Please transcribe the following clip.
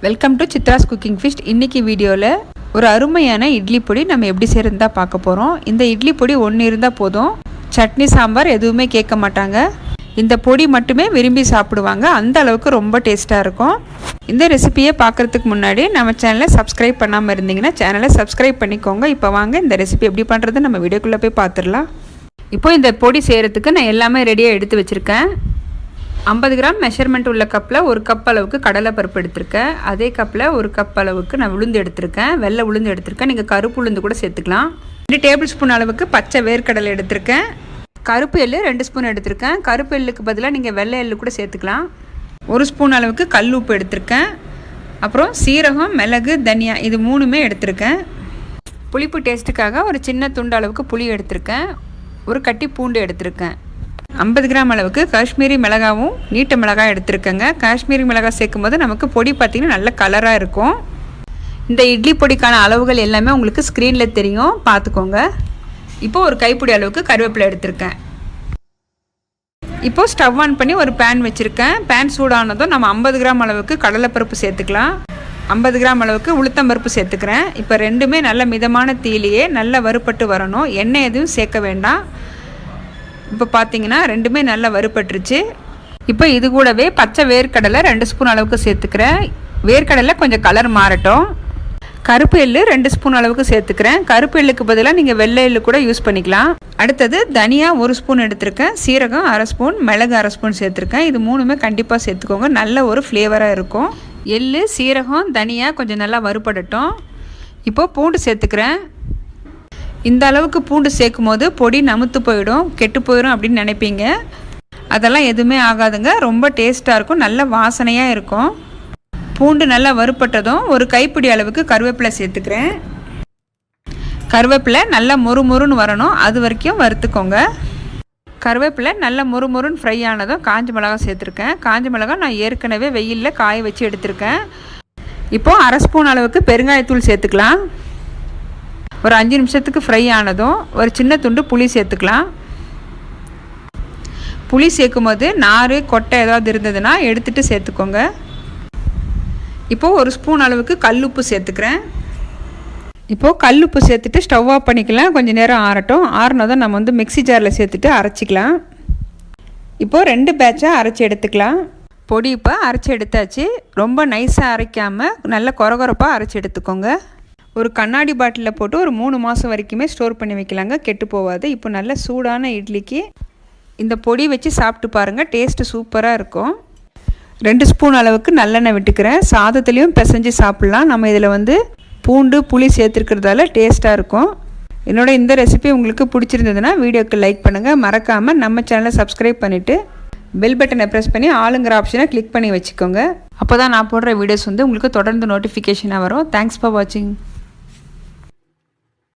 Welcome to Chitra's cooking feast. இன்றைக்கி வீடியோவில் ஒரு அருமையான இட்லி பொடி நம்ம எப்படி செய்கிறதா பார்க்க போகிறோம். இந்த இட்லி பொடி ஒன்று இருந்தால் போதும், சட்னி சாம்பார் எதுவுமே கேட்க மாட்டாங்க. இந்த பொடி மட்டுமே விரும்பி சாப்பிடுவாங்க, அந்த அளவுக்கு ரொம்ப டேஸ்ட்டாக இருக்கும். இந்த ரெசிபியை பார்க்குறதுக்கு முன்னாடி நம்ம சேனலை சப்ஸ்கிரைப் பண்ணாமல் இருந்தீங்கன்னா சேனலை சப்ஸ்கிரைப் பண்ணிக்கோங்க. இப்போ வாங்க இந்த ரெசிபி எப்படி பண்ணுறது நம்ம வீடியோக்குள்ளே போய் பார்த்துடலாம். இப்போது இந்த பொடி செய்கிறதுக்கு நான் எல்லாமே ரெடியாக எடுத்து வச்சுருக்கேன். 50 கிராம் மெஷர்மெண்ட் உள்ள கப்பில் ஒரு கப் அளவுக்கு கடலைப்பருப்பு எடுத்திருக்கேன். அதே கப்பில் ஒரு கப் அளவுக்கு நான் உளுந்து எடுத்திருக்கேன், வெள்ளை உளுந்து எடுத்திருக்கேன். நீங்கள் கருப்பு உளுந்து கூட சேர்த்துக்கலாம். 2 டேபிள் ஸ்பூன் அளவுக்கு பச்சை வேர்க்கடலை எடுத்திருக்கேன். கருப்பு எள்ளு 2 ஸ்பூன் எடுத்திருக்கேன். கருப்பு எள்ளுக்கு பதிலாக நீங்கள் வெள்ளை எள்ளு கூட சேர்த்துக்கலாம். 1 ஸ்பூன் அளவுக்கு கல் உப்பு எடுத்திருக்கேன். அப்புறம் சீரகம், மிளகு, தனியா இது 3மே எடுத்திருக்கேன். புளிப்பு டேஸ்ட்டுக்காக ஒரு சின்ன துண்டு அளவுக்கு புளி எடுத்திருக்கேன். ஒரு கட்டி பூண்டு எடுத்திருக்கேன். 50 கிராம் அளவுக்கு காஷ்மீரி மிளகாவும் நீட்ட மிளகாய் எடுத்திருக்கேங்க. காஷ்மீரி மிளகாய் சேர்க்கும் போது நமக்கு பொடி பார்த்திங்கன்னா நல்ல கலராக இருக்கும். இந்த இட்லி பொடிக்கான அளவுகள் எல்லாமே உங்களுக்கு ஸ்க்ரீனில் தெரியும், பார்த்துக்கோங்க. இப்போது ஒரு கைப்பிடி அளவுக்கு கருவேப்பிலை எடுத்திருக்கேன். இப்போது ஸ்டவ் ஆன் பண்ணி ஒரு பேன் வச்சுருக்கேன். பேன் சூடானதும் நம்ம 50 கிராம் அளவுக்கு கடலைப்பருப்பு சேர்த்துக்கலாம். 50 கிராம் அளவுக்கு உளுத்தம்பருப்பு சேர்த்துக்கிறேன். இப்போ ரெண்டுமே நல்ல மிதமான தீயிலேயே நல்லா வறுபட்டு வரணும், எண்ணெய் எதுவும் சேர்க்க வேண்டாம். இப்போ பார்த்தீங்கன்னா ரெண்டுமே நல்லா வறுபட்டுருச்சு. இப்போ இது கூடவே பச்சை வேர்க்கடலை 2 ஸ்பூன் அளவுக்கு சேர்த்துக்கிறேன். வேர்க்கடலை கொஞ்சம் கலர் மாறட்டும். கருப்பு எள்ளு 2 ஸ்பூன் அளவுக்கு சேர்த்துக்கிறேன். கருப்பு எள்ளுக்கு பதிலாக நீங்கள் வெள்ளை எள்ளு கூட யூஸ் பண்ணிக்கலாம். அடுத்தது தனியா 1 ஸ்பூன் எடுத்திருக்கேன். சீரகம் 1/2 ஸ்பூன், மிளகு 1/2 ஸ்பூன் சேர்த்துருக்கேன். இது 3மே கண்டிப்பாக சேர்த்துக்கோங்க, நல்ல ஒரு ஃப்ளேவராக இருக்கும். எள்ளு, சீரகம், தனியா கொஞ்சம் நல்லா வறுபடட்டும். இப்போது பூண்டு சேர்த்துக்கிறேன். இந்த அளவுக்கு பூண்டு சேர்க்கும் போது பொடி நமுத்து போயிடும், கெட்டு போயிடும் அப்படின்னு நினைப்பீங்க. அதெல்லாம் எதுவுமே ஆகாதுங்க, ரொம்ப டேஸ்ட்டாக இருக்கும், நல்ல வாசனையாக இருக்கும். பூண்டு நல்லா வறுப்பட்டதும் ஒரு கைப்பிடி அளவுக்கு கருவேப்பிலை சேர்த்துக்கிறேன். கருவேப்பிலை நல்லா மொறுமொறுன்னு வரணும், அது வரைக்கும் வறுத்துக்கோங்க. கருவேப்பிலை நல்லா மொறுமொறுன்னு ஃப்ரை ஆனதும் காஞ்ச மிளகாய் சேர்த்துருக்கேன். காஞ்ச மிளகாய் நான் ஏற்கனவே வெயிலில் காய வச்சு எடுத்திருக்கேன். இப்போது 1/2 ஸ்பூன் அளவுக்கு பெருங்காயத்தூள் சேர்த்துக்கலாம். ஒரு 5 நிமிஷத்துக்கு ஃப்ரை ஆனதும் ஒரு சின்ன துண்டு புளி சேர்த்துக்கலாம். புளி சேர்க்கும் போது நார், கொட்டை ஏதாவது இருந்ததுன்னா எடுத்துகிட்டு சேர்த்துக்கோங்க. இப்போது 1 ஸ்பூன் அளவுக்கு கல்லுப்பு சேர்த்துக்கிறேன். இப்போது கல்லுப்பு சேர்த்துட்டு ஸ்டவ் ஆஃப் பண்ணிக்கலாம். கொஞ்சம் நேரம் ஆறட்டும். ஆறினதும் நம்ம மிக்ஸி ஜாரில் சேர்த்துட்டு அரைச்சிக்கலாம். இப்போது 2 பேட்சாக அரைச்சி எடுத்துக்கலாம். பொடி இப்போ அரைச்சி எடுத்தாச்சு. ரொம்ப நைஸாக அரைக்காமல் நல்ல கொரகொரப்பாக அரைச்சி எடுத்துக்கோங்க. ஒரு கண்ணாடி பாட்டிலில் போட்டு ஒரு 3 மாதம் வரைக்குமே ஸ்டோர் பண்ணி வைக்கலாங்க, கெட்டு போகாது. இப்போ நல்ல சூடான இட்லிக்கு இந்த பொடி வச்சு சாப்பிட்டு பாருங்கள், டேஸ்ட்டு சூப்பராக இருக்கும். 2 ஸ்பூன் அளவுக்கு நல்லெண்ணெய் விட்டுக்கிறேன். சாதத்துலேயும் பிசைஞ்சு சாப்பிட்லாம். நம்ம இதில் பூண்டு, புளி சேர்த்துருக்கிறதால டேஸ்ட்டாக இருக்கும். என்னோட இந்த ரெசிபி உங்களுக்கு பிடிச்சிருந்ததுன்னா வீடியோக்கு லைக் பண்ணுங்கள். மறக்காமல் நம்ம சேனலை சப்ஸ்கிரைப் பண்ணிவிட்டு பெல் பட்டனை ப்ரெஸ் பண்ணி ஆளுங்கிற ஆப்ஷனை கிளிக் பண்ணி வச்சுக்கோங்க. அப்போ தான் நான் போடுற வீடியோஸ் உங்களுக்கு தொடர்ந்து நோட்டிஃபிகேஷனாக வரும். தேங்க்ஸ் ஃபார் வாட்சிங்.